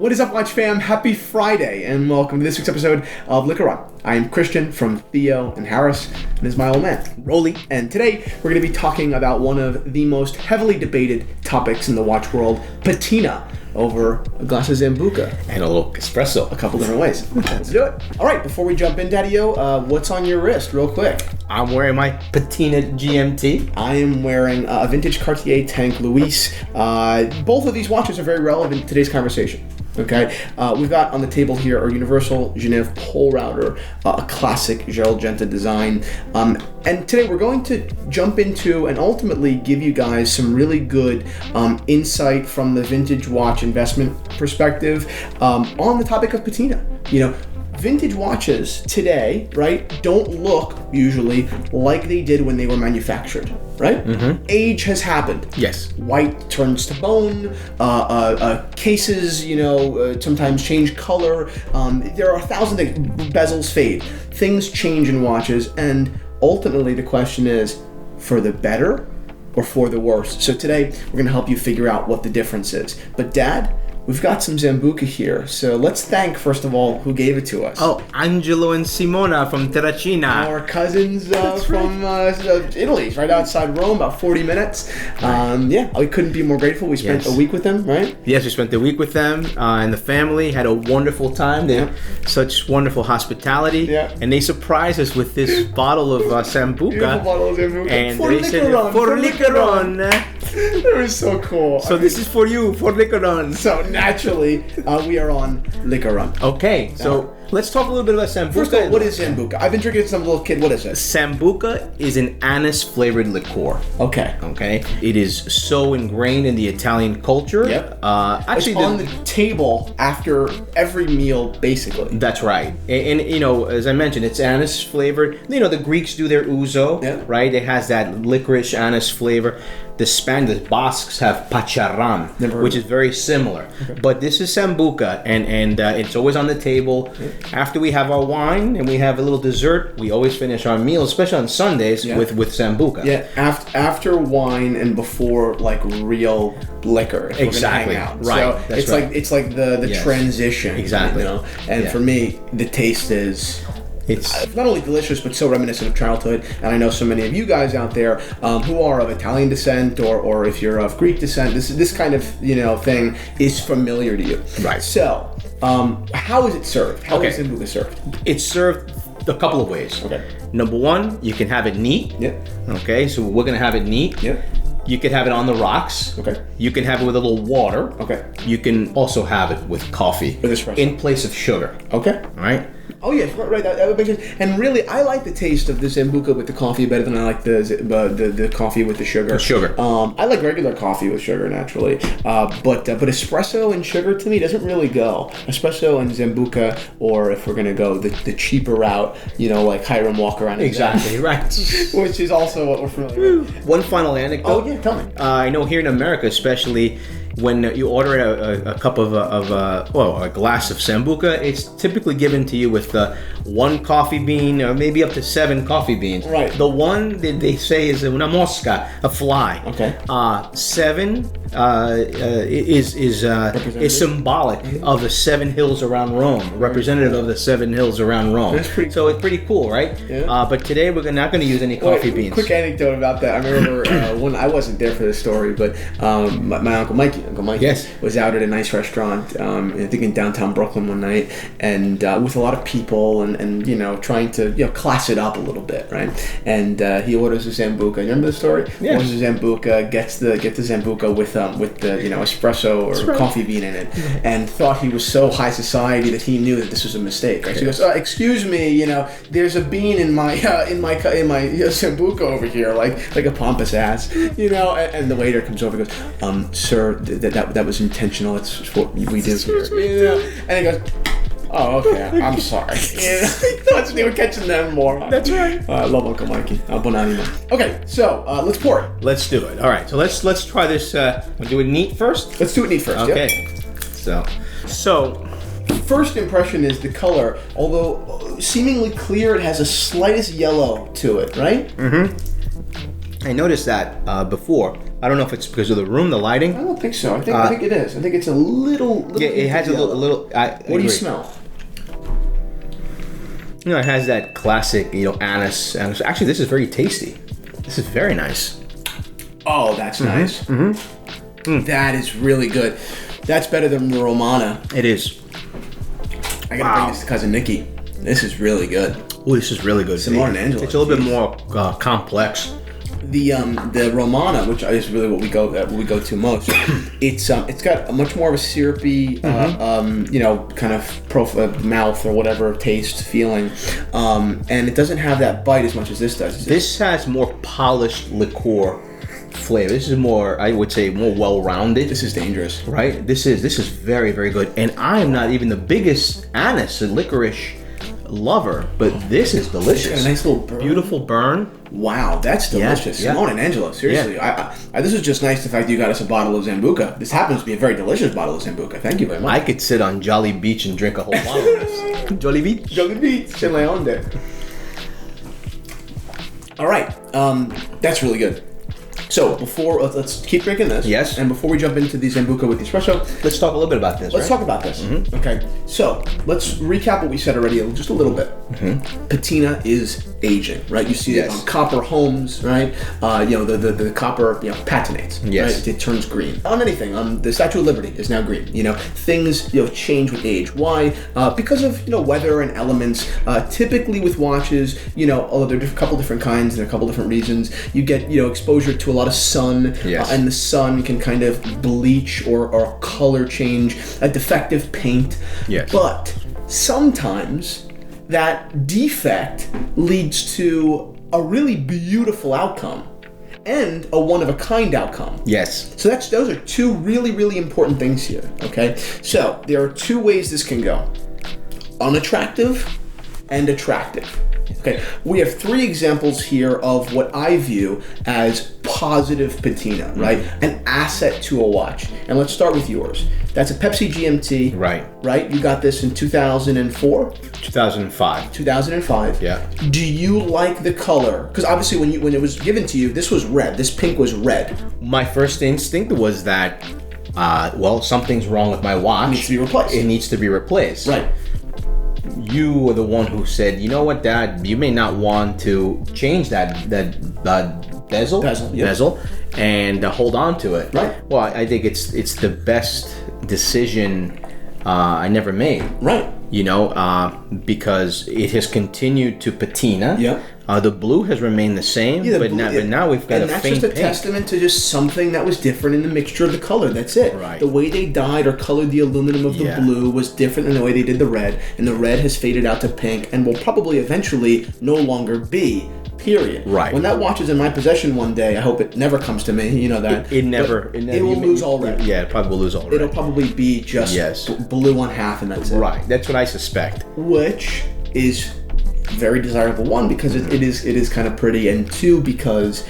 What is up, Watch fam? Happy Friday, and welcome to this week's episode of Liquor Run. I am Christian from Theo and Harris, and this is my old man, Rolly. And today, we're going to be talking about one of the most heavily debated topics in the watch world, Patina, over a glass of Sambuca. And a little espresso. A couple different ways. Let's do it. All right, before we jump in, Daddy-O, what's on your wrist, real quick? I'm wearing my Patina GMT. I am wearing a vintage Cartier Tank Louis. Both of these watches are very relevant to today's conversation. Okay, we've got on the table here our Universal Genève Pole Router, a classic Gerald Genta design. And today we're going to jump into and ultimately give you guys some really good insight from the vintage watch investment perspective on the topic of patina. You know, vintage watches today, right, don't look usually like they did when they were manufactured, right? Mm-hmm. Age has happened. Yes. White turns to bone, cases, sometimes change color. There are 1,000 things. Bezels fade. Things change in watches, and ultimately the question is, for the better or for the worse? So today, we're going to help you figure out what the difference is. But Dad, we've got some Sambuca here, so let's thank, first of all, who gave it to us. Oh, Angelo and Simona from Patina. Our cousins from Italy, right outside Rome, about 40 minutes. We couldn't be more grateful. We spent a week with them, right? Yes, we spent the week with them and the family, had a wonderful time. They had such wonderful hospitality. Yeah. And they surprised us with this bottle of Sambuca. Beautiful bottle of Sambuca. And they said, for Liquoron. It was so cool. So this is for you, for Liquoron. So naturally, we are on Liquor Run. Okay, so let's talk a little bit about Sambuca. First of all, what is Sambuca? I've been drinking it since I'm a little kid. What is it? Sambuca is an anise-flavored liqueur. Okay. It is so ingrained in the Italian culture. Yep. Actually, it's on the table after every meal, basically. That's right. And as I mentioned, it's anise-flavored. The Greeks do their ouzo, right? It has that licorice anise flavor. The Basques have pacharan, which is very similar. Okay. But this is Sambuca, and it's always on the table. Yeah. After we have our wine and we have a little dessert, we always finish our meals, especially on Sundays, with Sambuca. Yeah, after wine and before real liquor. Exactly. Hang out. Right. So it's like the transition. Exactly. And for me, the taste is. It's not only delicious, but so reminiscent of childhood. And I know so many of you guys out there who are of Italian descent, or if you're of Greek descent, this kind of thing is familiar to you. Right. So, how is it served? How is Sambuca served? It's served a couple of ways. Okay. Number one, you can have it neat. Yep. Okay, so we're gonna have it neat. Yep. You can have it on the rocks. Okay. You can have it with a little water. Okay. You can also have it with coffee. With espresso. In place of sugar. Okay. All right. Oh yes, right. That would make sense. And really, I like the taste of the Sambuca with the coffee better than I like the coffee with the sugar. With sugar. I like regular coffee with sugar naturally, but espresso and sugar to me doesn't really go. Espresso and Sambuca, or if we're gonna go the cheaper route, like Hiram Walker on exactly right, which is also what we're familiar with. One final anecdote. Oh yeah, tell me. I know here in America, especially, when you order a cup of a glass of Sambuca, it's typically given to you with one coffee bean or maybe up to 7 coffee beans. Right. The one that they say is una mosca, a fly. Okay. 7 is symbolic of the 7 hills around Rome, representative of the 7 hills around Rome. That's pretty so it's pretty cool, right? Yeah. But today we're not going to use any coffee beans. Quick anecdote about that. I remember when I wasn't there for this story, but my Uncle Mikey was out at a nice restaurant, I think in downtown Brooklyn one night, and with a lot of people, and trying to class it up a little bit, right? And he orders a Sambuca. You remember the story? Yeah. Orders a Sambuca, gets the Sambuca with the espresso or coffee bean in it, and thought he was so high society that he knew that this was a mistake. Right? So he goes, "Excuse me, there's a bean in my Sambuca over here, like a pompous ass, And the waiter comes over and goes, "Sir, that was intentional. That's what we do here." And he goes, "Oh, okay. I'm sorry." He thought they were catching them more. That's right. I love Uncle Mikey. Bonanima. Okay, so let's pour it. Let's do it. All right. So let's try this. We'll do it neat first. Let's do it neat first. Okay. Yep. So. First impression is the color. Although seemingly clear, it has a slightest yellow to it, right? Mm-hmm. I noticed that before. I don't know if it's because of the room, the lighting. I don't think so. I think it is. I think it's a little. Yeah, it has a little. What do you smell? You know, it has that classic, anise. Actually, this is very tasty. This is very nice. Oh, that's nice. That is really good. That's better than the Romana. It is. I gotta bring this to Cousin Nikki. This is really good. Oh, this is really good. Simone and Angela. It's a little bit more complex. The Romana, which is really what we go to most, it's got a much more of a syrupy, kind of mouth or whatever taste feeling, and it doesn't have that bite as much as this does. This has more polished liqueur flavor. This is more, I would say, more well-rounded. This is dangerous, right? This is very, very good, and I am not even the biggest anise and licorice lover, but this is delicious. It's got a nice little burn. Beautiful burn. Wow, that's delicious. Yeah. Simone and Angela, seriously. Yeah. I this is just nice, the fact that you got us a bottle of Sambuca. This happens to be a very delicious bottle of Sambuca. Thank you very much. I could sit on Jolly Beach and drink a whole bottle of this. Jolly Beach? Jolly Beach. Chin Leonde. All right. That's really good. So before let's keep drinking this. Yes. And before we jump into the Sambuca with the espresso, let's talk a little bit about this. Let's talk about this. Mm-hmm. Okay. So let's recap what we said already, just a little bit. Mm-hmm. Patina is aging, right? You see it on copper homes, right? The copper, patinates. Yes. Right? It turns green on anything. The Statue of Liberty is now green. Things change with age. Why? Because of weather and elements. Typically with watches, although there are a couple different kinds and a couple different reasons, you get exposure to a lot of sun, and the sun can kind of bleach or color change a defective paint. Yes. But sometimes that defect leads to a really beautiful outcome and a one-of-a-kind outcome. Yes. So those are two really, really important things here, okay? So there are two ways this can go. Unattractive and attractive. Okay, we have three examples here of what I view as positive patina, right? An asset to a watch. And let's start with yours. That's a Pepsi GMT. Right. Right? You got this in 2004? 2005. 2005. Yeah. Do you like the color? Because obviously when it was given to you, this was red. This pink was red. My first instinct was that, something's wrong with my watch. It needs to be replaced. It needs to be replaced. Right. You were the one who said, you know what, Dad, you may not want to change that bezel and hold on to it. Right. Well, I think it's the best decision I never made. Right. Because it has continued to patina. Yeah. The blue has remained the same, but now we've got a faint pink. And that's just a testament to just something that was different in the mixture of the color. That's it. Right. The way they dyed or colored the aluminum of the blue was different than the way they did the red, and the red has faded out to pink and will probably eventually no longer be. Period. Right. When that watch is in my possession one day, I hope it never comes to me. You know that. It never. It will lose all red. Yeah, it probably will lose all red. It'll probably be just blue on half, and that's it. Right. That's what I suspect. Which is very desirable. One, because it is kind of pretty, and two, because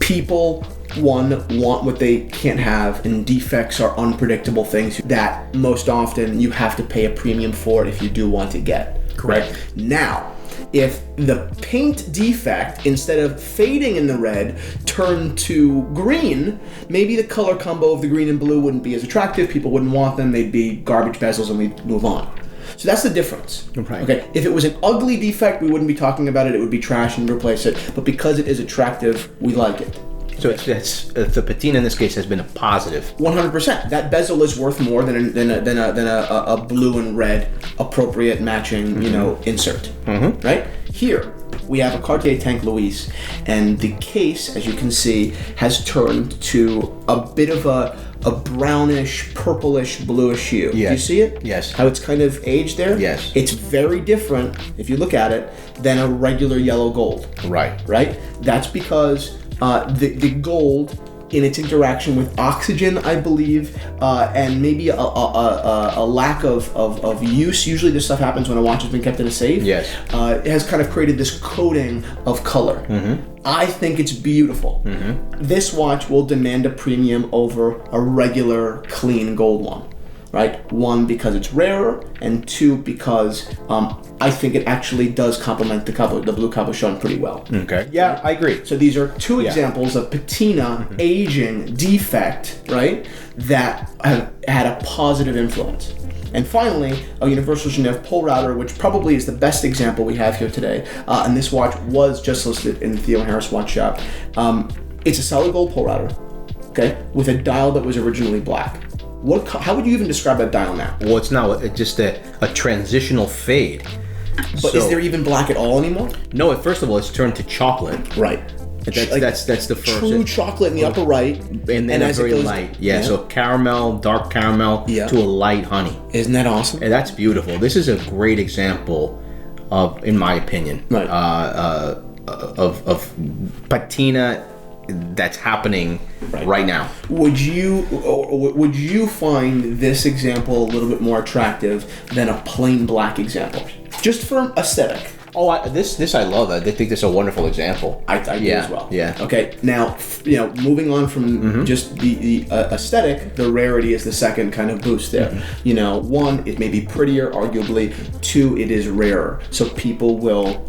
people want what they can't have, and defects are unpredictable things that most often you have to pay a premium for it if you do want to get. Correct. Right? Now, if the paint defect, instead of fading in the red, turned to green, maybe the color combo of the green and blue wouldn't be as attractive. People wouldn't want them. They'd be garbage bezels, and we'd move on. So that's the difference. Right. Okay. If it was an ugly defect, we wouldn't be talking about it. It would be trash and replace it. But because it is attractive, we like it. So the patina in this case has been a positive. 100%. That bezel is worth more than a blue and red appropriate matching insert. Mm-hmm. Right here we have a Cartier Tank Louise, and the case, as you can see, has turned to a bit of a brownish, purplish, bluish hue. Yes. Do you see it? Yes. How it's kind of aged there? Yes. It's very different, if you look at it, than a regular yellow gold. Right. Right? That's because the gold, in its interaction with oxygen, I believe, and maybe a lack of use. Usually this stuff happens when a watch has been kept in a safe. Yes. It has kind of created this coating of color. Mm-hmm. I think it's beautiful. Mm-hmm. This watch will demand a premium over a regular clean gold one. right? One, because it's rarer, and two, because I think it actually does complement the blue cabochon pretty well. Okay. Yeah, right? I agree. So these are two examples of patina aging defect, right, that have had a positive influence. And finally, a Universal Genève pull router, which probably is the best example we have here today. And this watch was just listed in the Theo Harris Watch Shop. It's a solid gold pull router, okay, with a dial that was originally black. How would you even describe that dial now? Well, it's now just a transitional fade. But is there even black at all anymore? No, first of all, it's turned to chocolate. Right. That's the first. True chocolate in the upper right. And then a very light. Yeah, so caramel, dark caramel to a light honey. Isn't that awesome? And that's beautiful. This is a great example of, in my opinion, of patina that's happening right now. Would you find this example a little bit more attractive than a plain black example? Just for aesthetic. Oh, this I love. I think this is a wonderful example. I do as well. Yeah. Okay. Now, moving on from just the aesthetic, the rarity is the second kind of boost there. One, it may be prettier, arguably. Two, it is rarer, so people will,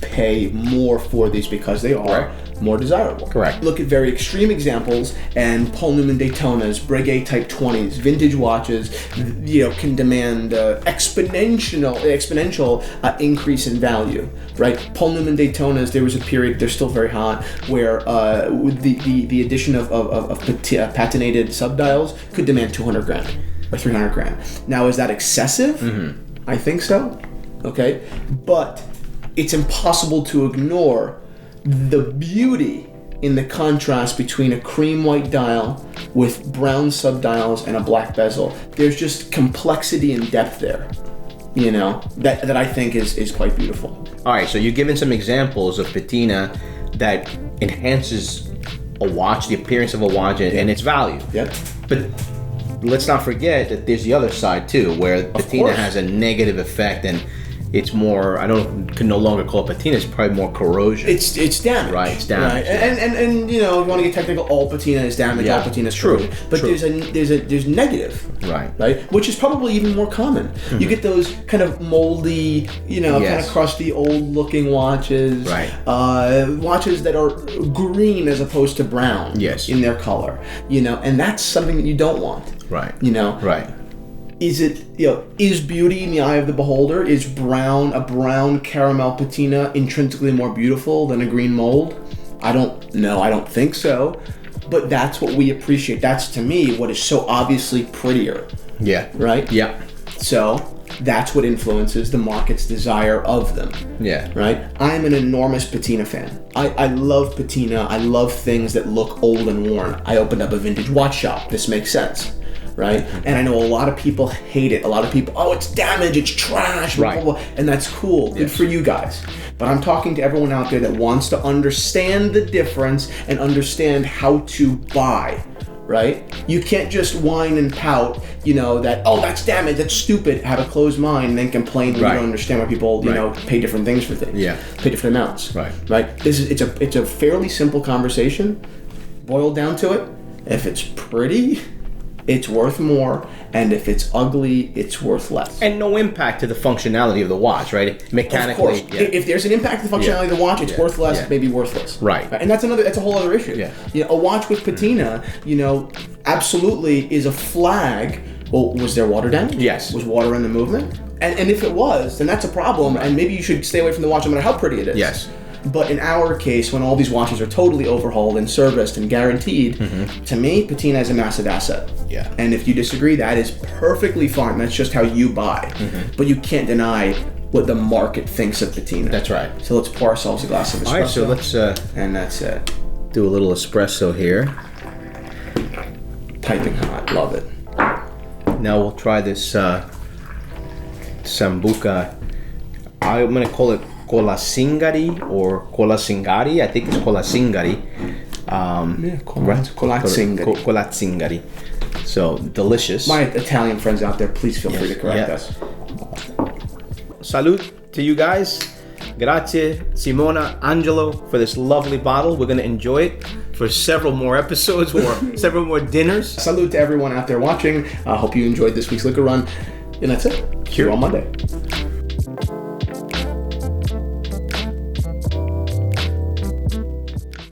pay more for these because they are more desirable. Correct. Look at very extreme examples, and Paul Newman Daytonas, Breguet Type 20s, vintage watches, can demand exponential increase in value, right? Paul Newman Daytonas, there was a period, they're still very hot, where with the addition of patinated subdials could demand 200 grand or 300 grand. Now, is that excessive? I think so. Okay, but it's impossible to ignore the beauty in the contrast between a cream white dial with brown subdials and a black bezel. There's just complexity and depth there, that I think is quite beautiful. All right, so you've given some examples of patina that enhances a watch, the appearance of a watch, and its value. Yep. But let's not forget that there's the other side too, where patina has a negative effect, and it's more, can no longer call it patina, it's probably more corrosion. It's damage. Right, it's damage. Right. And if you want to get technical, all patina is damage, all patina is corrosion. But there's negative. Right. Which is probably even more common. You get those kind of moldy, kind of crusty, old-looking watches. Right. Watches that are green as opposed to brown. Yes. In their color. And that's something that you don't want. Right. Right. Is it, is beauty in the eye of the beholder? Is a brown caramel patina intrinsically more beautiful than a green mold? I don't know. I don't think so. But that's what we appreciate. That's, to me, what is so obviously prettier. Yeah. Right? Yeah. So that's what influences the market's desire of them. Yeah. Right? I'm an enormous patina fan. I love patina. I love things that look old and worn. I opened up a vintage watch shop. This makes sense. Right? And I know a lot of people hate it. A lot of people, it's damage, it's trash, blah, blah, blah. And that's cool. Good for you guys. But I'm talking to everyone out there that wants to understand the difference and understand how to buy, right? You can't just whine and pout, that, that's damage, that's stupid, have a closed mind, and then complain when you don't understand why people, pay different things for things. Yeah. Pay different amounts. Right. It's a fairly simple conversation. Boiled down to it, if it's pretty, it's worth more, and if it's ugly, it's worth less. And no impact to the functionality of the watch, right? Mechanically. Of course. If there's an impact to the functionality of the watch, it's worth less, maybe worthless. Right. And that's a whole other issue. Yeah. A watch with patina, absolutely is a flag. Well, was there water damage? Yes. Was water in the movement? And if it was, then that's a problem, and maybe you should stay away from the watch no matter how pretty it is. Yes. But in our case, when all these watches are totally overhauled and serviced and guaranteed, to me, patina is a massive asset. Yeah. And if you disagree, that is perfectly fine. That's just how you buy. But you can't deny what the market thinks of patina. That's right. So let's pour ourselves a glass of espresso. All right, so let's and that's it. Do a little espresso here. Piping hot, love it. Now we'll try this Sambuca. I'm gonna call it Cola Singari or Cola Singari. I think it's Cola Singari. Cola Singari. Cola Singari. So delicious. My Italian friends out there, please feel free to correct us. Salute to you guys. Grazie, Simona, Angelo, for this lovely bottle. We're going to enjoy it for several more episodes or several more dinners. Salute to everyone out there watching. Hope you enjoyed this week's Liquor Run. And that's it. See you on Monday.